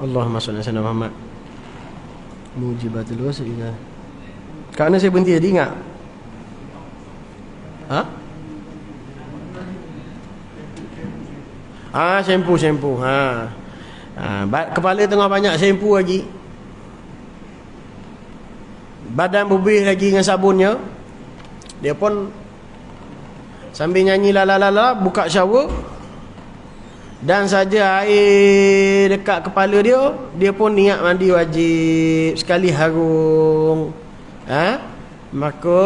Allahumma salli ala sayyidina Muhammad. Mujibatul wasilah. Kat mana saya berhenti tadi, ingat? Shampoo. Kepala tengah banyak shampoo lagi. Badan berbih lagi dengan sabunnya. Dia pun sambil nyanyi la buka shower. Dan saja air dekat kepala dia, dia pun niat mandi wajib sekali harung. Maka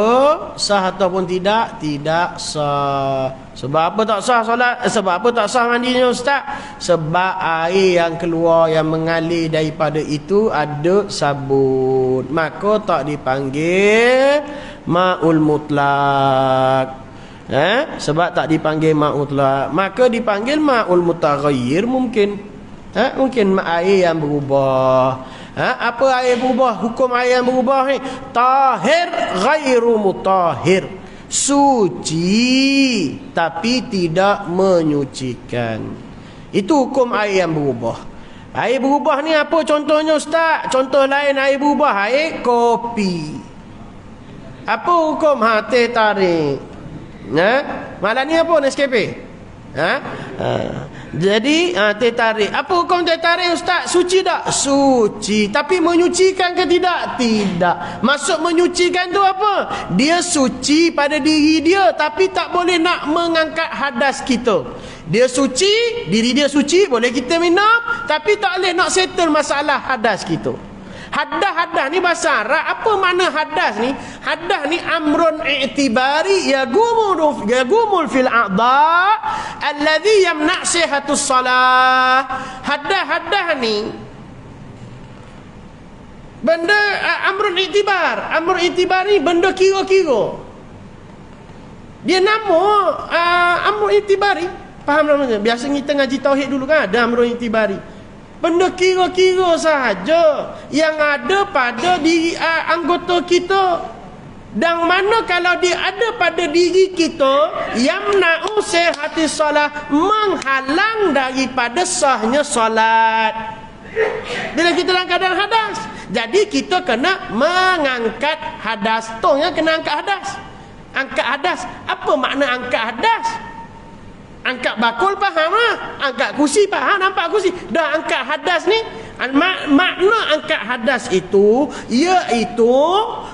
sah ataupun tidak? Tidak sah. Sebab apa tak sah solat? Sebab apa tak sah mandinya, ustaz? Sebab air yang keluar, yang mengalir daripada itu ada sabun. Maka tak dipanggil ma'ul mutlak. Sebab tak dipanggil ma'ul mutlak, maka dipanggil ma'ul mutaghayyir mungkin. Mungkin air yang berubah. Apa air berubah? Hukum air yang berubah ni tahir ghairu mutahhir, suci tapi tidak menyucikan. Itu hukum air yang berubah. Air berubah ni apa contohnya, ustaz? Contoh lain air berubah, air kopi. Apa hukum? Teh tarik. Malam ni apa? Nescafe. Jadi teh tarik. Apa hukum teh tarik, ustaz? Suci tak? Suci. Tapi menyucikan ke tidak? Tidak. Maksud menyucikan tu apa? Dia suci pada diri dia, tapi tak boleh nak mengangkat hadas kita. Dia suci, diri dia suci, boleh kita minum, tapi tak boleh nak settle masalah hadas kita. Hadas ni bahasa Arab. Apa makna hadas ni? Hadas ni amrun i'tibari yagumul fil a'dha alladhi yamna' sihatus salah. Hadas ni benda amrun i'tibar. Amrun i'tibar ni benda kira-kira. Dia nama amrun i'tibari. Faham namanya? Biasa kita ngaji tauhid dulu kan ada amrun i'tibari. Benda kira-kira sahaja yang ada pada diri anggota kita. Dan mana kalau dia ada pada diri kita, yamna'u sihatis salat, menghalang daripada sahnya solat. Bila kita dalam keadaan hadas, jadi kita kena mengangkat hadas. Tongnya kena angkat hadas. Angkat hadas. Apa makna angkat hadas? Angkat bakul faham lah. Angkat kursi faham, nampak kursi. Dah angkat hadas ni, makna angkat hadas itu iaitu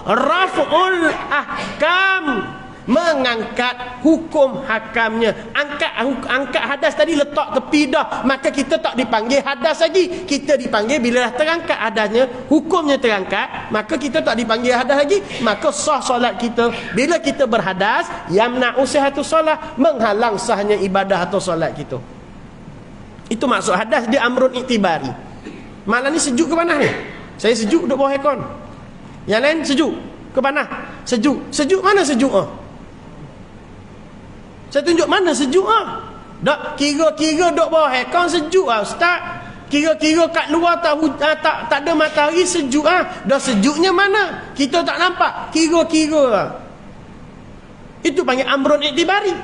raf'ul ahkam mengangkat hukum hakamnya. Angkat hadas tadi letak tepi dah, maka kita tak dipanggil hadas lagi. Kita dipanggil bila dah terangkat hadasnya, hukumnya terangkat, maka kita tak dipanggil hadas lagi, maka sah solat kita. Bila kita berhadas, yamna'u sihhatu solat, menghalang sahnya ibadah atau solat kita. Itu maksud hadas, dia amrun iktibari. Malam ni sejuk ke panas ni? Saya sejuk duduk bawah aircon. Yang lain sejuk ke panas? Sejuk. Sejuk mana sejuk ah? Saya tunjuk mana sejuk ah? Dak kira-kira duduk bawah aircon sejuk ah ustaz. Kira-kira kat luar tak ada matahari sejuk ah. Dah sejuknya mana? Kita tak nampak. Kira-kira ah. Itu panggil amrun iktibari.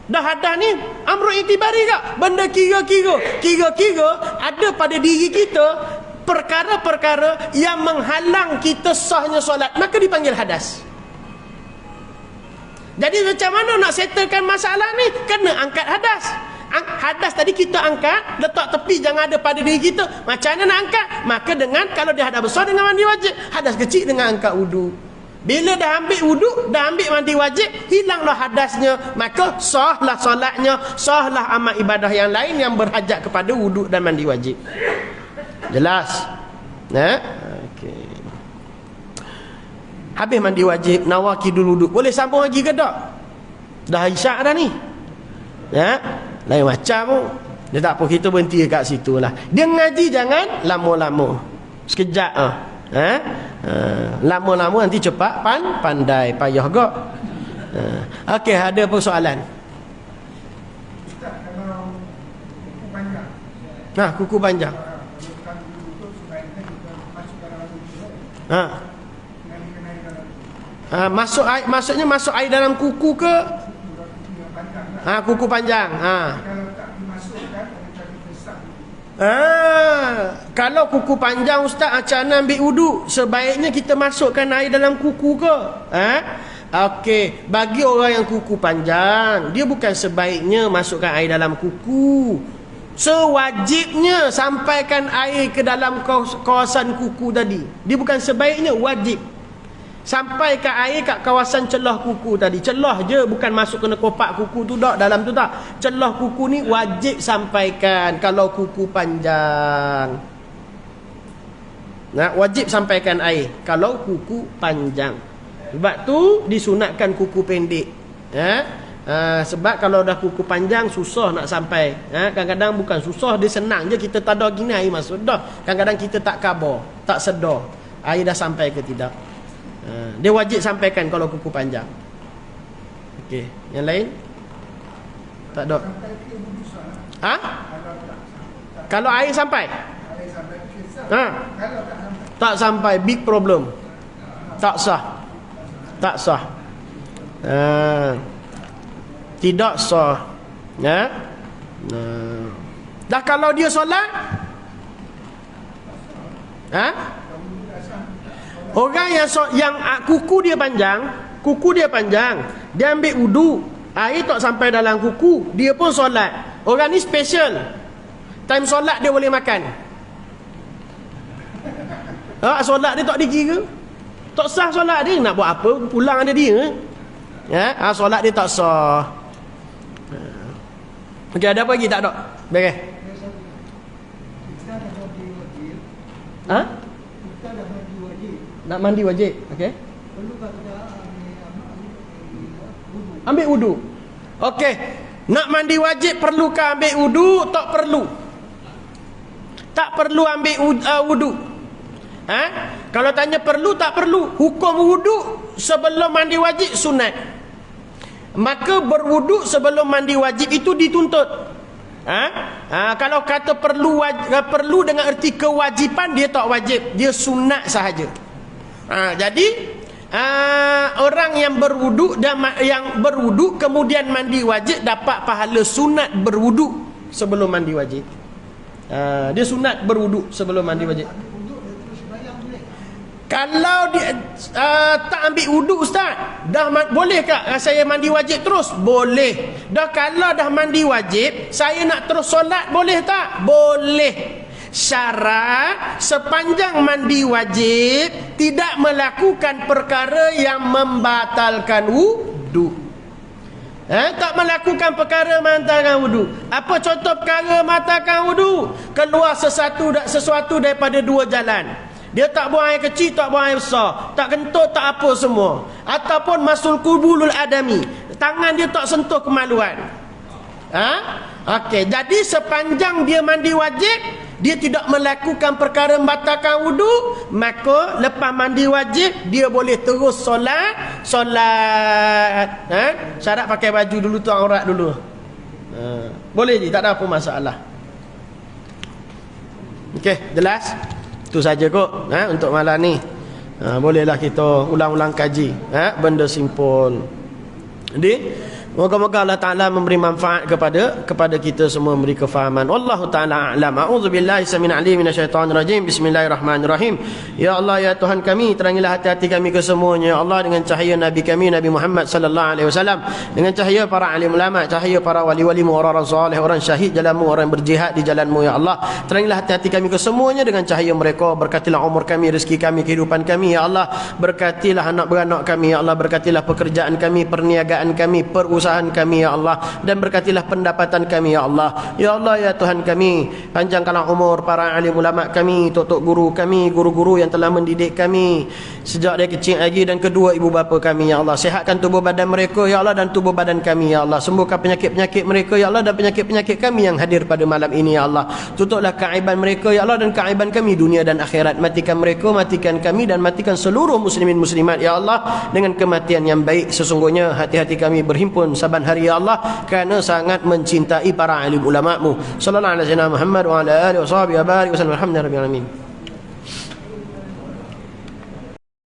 Dah hadas ni amrun iktibari tak? Benda kira-kira. Kira-kira ada pada diri kita perkara-perkara yang menghalang kita sahnya solat, maka dipanggil hadas. Jadi macam mana nak settlekan masalah ni? Kena angkat hadas. Hadas tadi kita angkat, letak tepi, jangan ada pada diri kita. Macam mana nak angkat? Maka dengan, kalau dia hadas besar dengan mandi wajib, hadas kecil dengan angkat wudu. Bila dah ambil wudu, dah ambil mandi wajib, hilanglah hadasnya, maka sahlah solatnya, sahlah amal ibadah yang lain yang berhajat kepada wudu dan mandi wajib. Jelas? Okey. Habis mandi wajib, nawakidul wudu. Boleh sambung lagi ke tak? Dah isyak dah ni. Lain macam pun. Dia tak apa, kita berhenti kat situ lah. Dia ngaji jangan lama-lama. Sekejap lama-lama nanti cepat pandai, payah gak. Okey, ada persoalan. Kuku panjang. Masuk air, maksudnya masuk air dalam kuku ke? Kuku panjang. Kalau kuku panjang ustaz, macam mana ambil wudu? Sebaiknya kita masukkan air dalam kuku ke? Okey, bagi orang yang kuku panjang, dia bukan sebaiknya masukkan air dalam kuku. Sewajibnya sampaikan air ke dalam kawasan kuku tadi. Dia bukan sebaiknya, wajib. Sampaikan air kat kawasan celah kuku tadi. Celah je, bukan masuk kena kopak kuku tu tak, dalam tu tak. Celah kuku ni wajib sampaikan kalau kuku panjang. Wajib sampaikan air kalau kuku panjang. Sebab tu disunatkan kuku pendek. Sebab kalau dah kuku panjang susah nak sampai. Kadang-kadang bukan susah, dia senang je, kita tak ada gini air masuk dah. Kadang-kadang kita tak khabar, tak sedar air dah sampai ke tidak. Dia wajib sampaikan kalau kuku panjang. Okey, yang lain? Tak ada. Kalau air sampai? Tak sampai, big problem. Tak sah. Tak sah. Tidak sah. Dah kalau dia solat, orang yang kuku dia panjang, dia ambil wudu, air tak sampai dalam kuku, dia pun solat. Orang ni special. Time solat dia boleh makan. Solat dia tak dikira. Tak sah solat dia, nak buat apa? Pulang ada dia. Solat dia tak sah. Okey, ada apa lagi? Tak ada. Beres. Nak mandi wajib. Okey. Ambil wudu. Okey. Nak mandi wajib perlukah ambil wudu? Tak perlu. Tak perlu ambil wudu. Kalau tanya perlu, tak perlu. Hukum wudu sebelum mandi wajib sunat. Maka berwudu sebelum mandi wajib itu dituntut. Kalau kata perlu dengan erti kewajipan, dia tak wajib, dia sunat sahaja. Jadi orang yang berwudu kemudian mandi wajib dapat pahala sunat berwudu sebelum mandi wajib. Dia sunat berwudu sebelum mandi wajib. Kalau dia tak ambil wudu ustaz, dah bolehkah saya mandi wajib terus? Boleh. Dah kalau dah mandi wajib, saya nak terus solat, boleh tak? Boleh. Syarat sepanjang mandi wajib tidak melakukan perkara yang membatalkan wudu. wudu. Tak melakukan perkara membatalkan wudu. Apa contoh perkara membatalkan wudu? Keluar sesuatu daripada dua jalan. Dia tak buang air kecil, tak buang air besar, tak kentut, tak apa semua. Ataupun masul kubulul adami, tangan dia tak sentuh kemaluan. Okey, jadi sepanjang dia mandi wajib, dia tidak melakukan perkara membatalkan wudu, maka lepas mandi wajib dia boleh terus solat. Syarat pakai baju dulu, tu aurat dulu. Boleh je, tak ada apa masalah. Okey, jelas? Itu saja kok untuk malam ni. Bolehlah kita ulang-ulang kaji benda simpul. Jadi moga-moga Allah Ta'ala memberi manfaat kepada kita semua, memberi kefahaman. Wallahu Ta'ala a'lam. A'udzubillahi samina alim minasyaitanirrajim. Bismillahirrahmanirrahim. Ya Allah, ya Tuhan kami, terangilah hati-hati kami kesemuanya, ya Allah, dengan cahaya Nabi kami, Nabi Muhammad sallallahu alaihi wasallam, dengan cahaya para alim ulama, cahaya para wali-walimu, orang-orang soleh, orang syahid jalanmu, orang berjihad di jalanmu, ya Allah. Terangilah hati-hati kami kesemuanya dengan cahaya mereka. Berkatilah umur kami, rezeki kami, kehidupan kami, ya Allah. Berkatilah anak beranak kami, ya Allah. Berkatilah pekerjaan kami, perniagaan kami, perusahaan kami, ya Allah, dan berkatilah pendapatan kami, ya Allah. Ya Allah, ya Tuhan kami, panjangkanlah umur para alim ulama kami, tok-tok guru kami, guru-guru yang telah mendidik kami sejak dari kecil lagi, dan kedua ibu bapa kami, ya Allah. Sihatkan tubuh badan mereka, ya Allah, dan tubuh badan kami, ya Allah. Sembuhkan penyakit-penyakit mereka, ya Allah, dan penyakit-penyakit kami yang hadir pada malam ini, ya Allah. Tutuplah keaiban mereka, ya Allah, dan keaiban kami dunia dan akhirat. Matikan mereka, matikan kami, dan matikan seluruh muslimin muslimat, ya Allah, dengan kematian yang baik. Sesungguhnya hati-hati kami berhimpun saban hari, ya Allah, kerana sangat mencintai para alim ulama-Mu. Sallallahu alaihi wasallam Muhammad wa ala alihi wa sahbihi wa barik wa sallam. Alhamdulillahirabbil alamin.